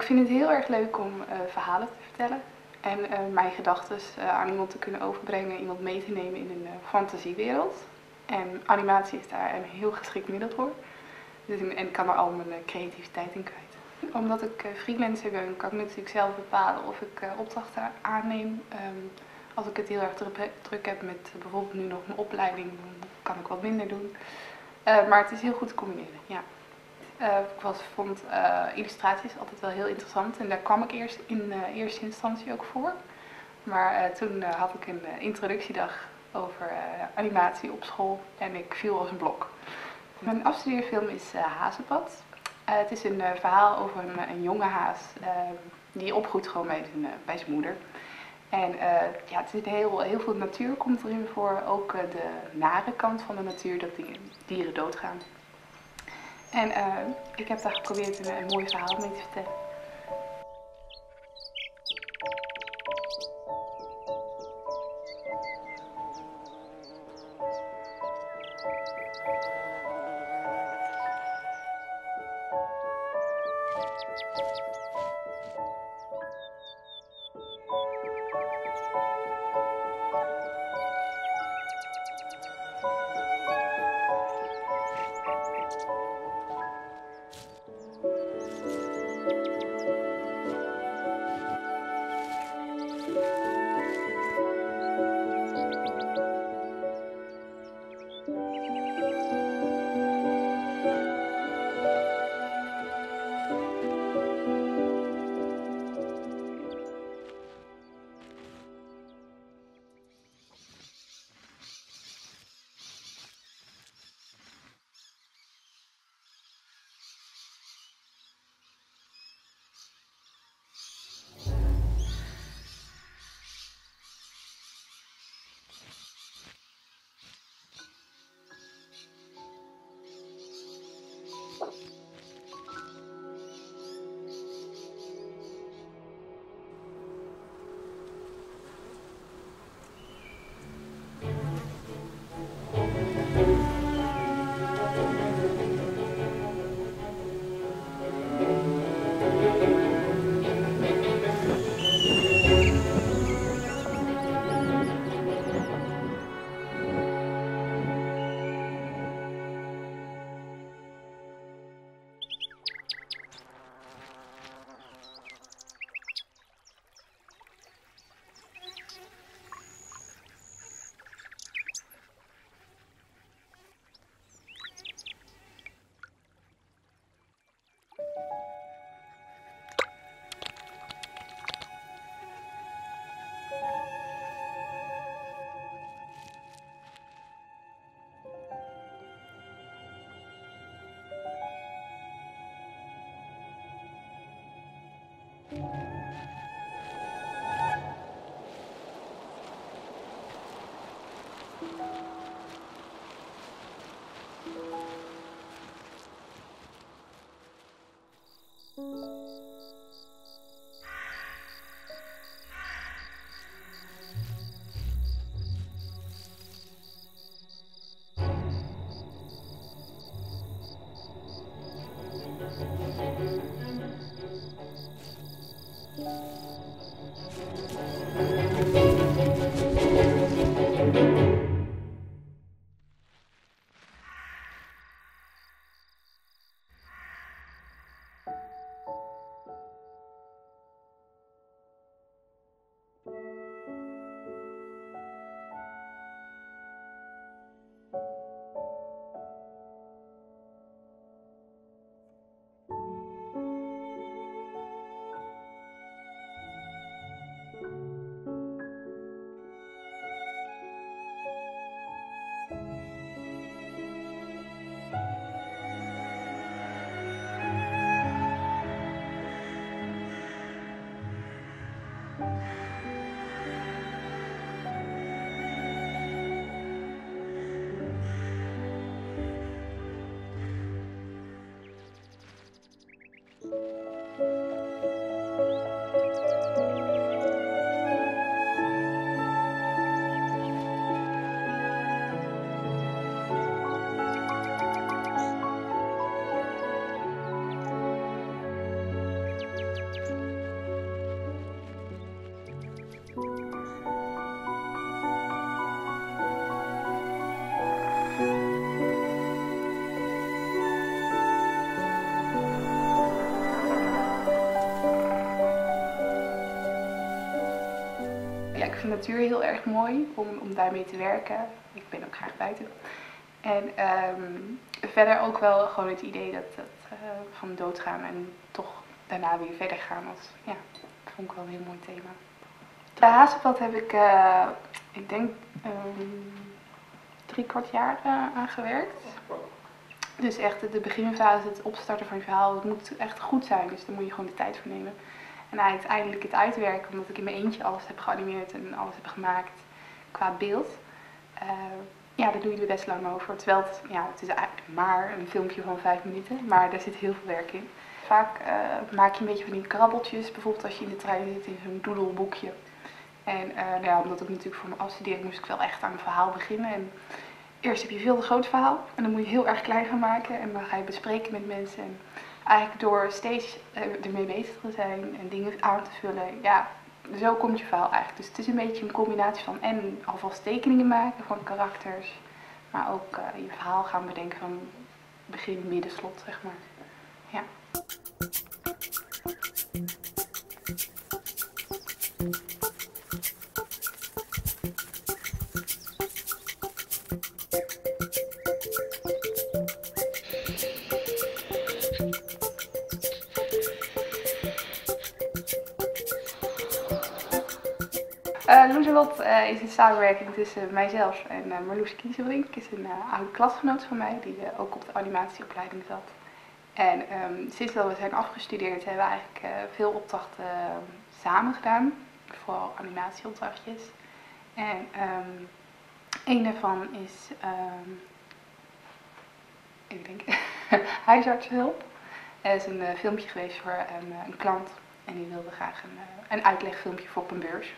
vind het heel erg leuk om verhalen te vertellen en mijn gedachten aan iemand te kunnen overbrengen, iemand mee te nemen in een fantasiewereld. En animatie is daar een heel geschikt middel voor. Dus en ik kan er al mijn creativiteit in kwijt. Omdat ik freelancer ben, kan ik natuurlijk zelf bepalen of ik opdrachten aanneem. Als ik het heel erg druk heb met bijvoorbeeld nu nog mijn opleiding, dan kan ik wat minder doen. Maar het is heel goed te combineren, ja. Ik vond illustraties altijd wel heel interessant en daar kwam ik eerst in eerste instantie ook voor. Maar toen had ik een introductiedag over animatie op school en ik viel als een blok. Mijn afstudeerfilm is Hazenpad. Het is een verhaal over een jonge haas die opgroeit gewoon bij zijn moeder. En ja, het is heel veel natuur komt erin voor, ook de nare kant van de natuur, dat dieren doodgaan. En ik heb daar geprobeerd een mooi verhaal mee te vertellen. de natuur heel erg mooi om daarmee te werken. Ik ben ook graag buiten. En verder ook wel gewoon het idee dat van doodgaan en toch daarna weer verder gaan. Ja, dat vond ik wel een heel mooi thema. De hazenpad heb ik denk 3/4 jaar aan gewerkt. Dus echt de beginfase, het opstarten van je verhaal, het moet echt goed zijn. Dus daar moet je gewoon de tijd voor nemen. En uiteindelijk het uitwerken, omdat ik in mijn eentje alles heb geanimeerd en alles heb gemaakt qua beeld. Ja, daar doe je er best lang over. Terwijl het is eigenlijk maar een filmpje van 5 minuten, maar daar zit heel veel werk in. Vaak maak je een beetje van die krabbeltjes, bijvoorbeeld als je in de trein zit in zo'n doedelboekje. En omdat ik natuurlijk voor mijn afstudering moest ik wel echt aan een verhaal beginnen. En eerst heb je veel te groot verhaal en dan moet je heel erg klein gaan maken en dan ga je bespreken met mensen. En eigenlijk door steeds ermee bezig te zijn en dingen aan te vullen, ja, zo komt je verhaal eigenlijk. Dus het is een beetje een combinatie van en alvast tekeningen maken van karakters, maar ook je verhaal gaan bedenken van begin, midden, slot, zeg maar. Ja. Loeselot is een samenwerking tussen mijzelf en Marloes Kieselbrink, is een oude klasgenoot van mij die ook op de animatieopleiding zat. En sinds dat we zijn afgestudeerd hebben we eigenlijk veel opdrachten samen gedaan, vooral animatieopdrachtjes. En een daarvan is, ik denk, huisartsenhulp. Er is een filmpje geweest voor een klant en die wilde graag een uitlegfilmpje voor op een beurs.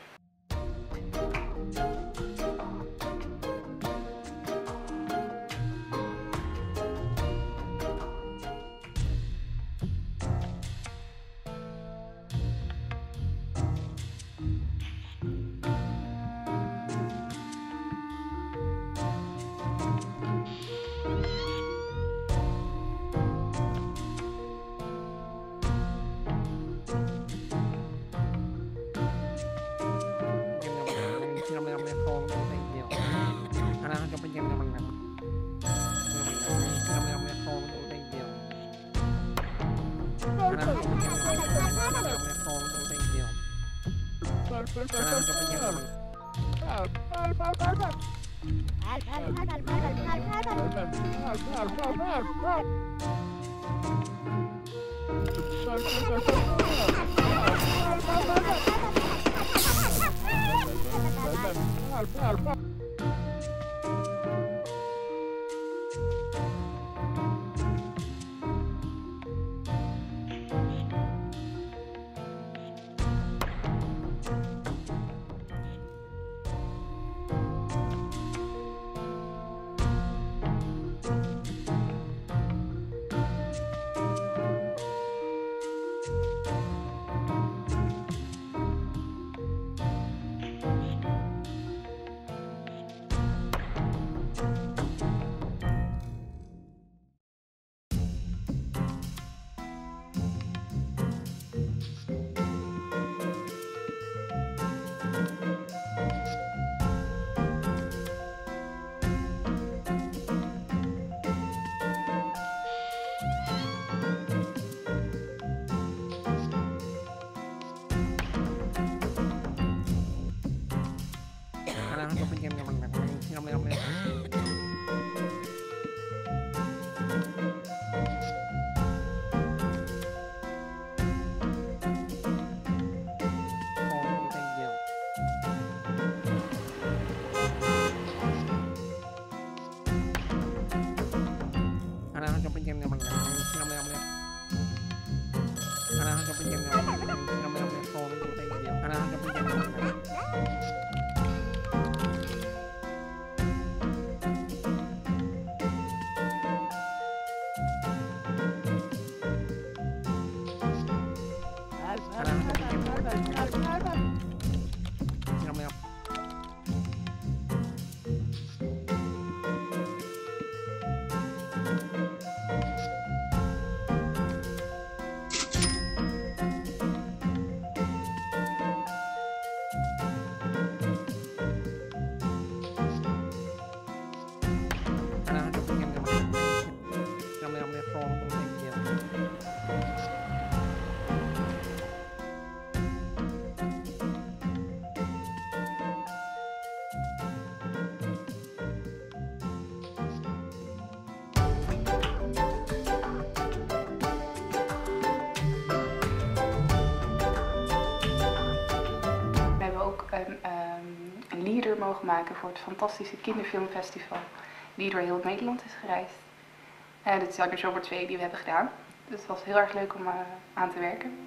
mogen maken voor het fantastische kinderfilmfestival die door heel Nederland is gereisd. Dit is de zomer 2 die we hebben gedaan. Dus het was heel erg leuk om aan te werken.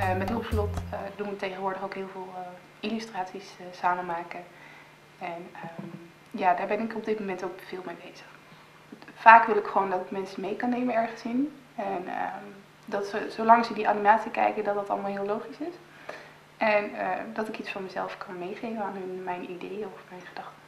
En met Loopslot doen we tegenwoordig ook heel veel illustraties samen maken. En ja, daar ben ik op dit moment ook veel mee bezig. Vaak wil ik gewoon dat ik mensen mee kan nemen ergens in. En dat zolang ze die animatie kijken, dat dat allemaal heel logisch is. En dat ik iets van mezelf kan meegeven aan hun, mijn ideeën of mijn gedachten.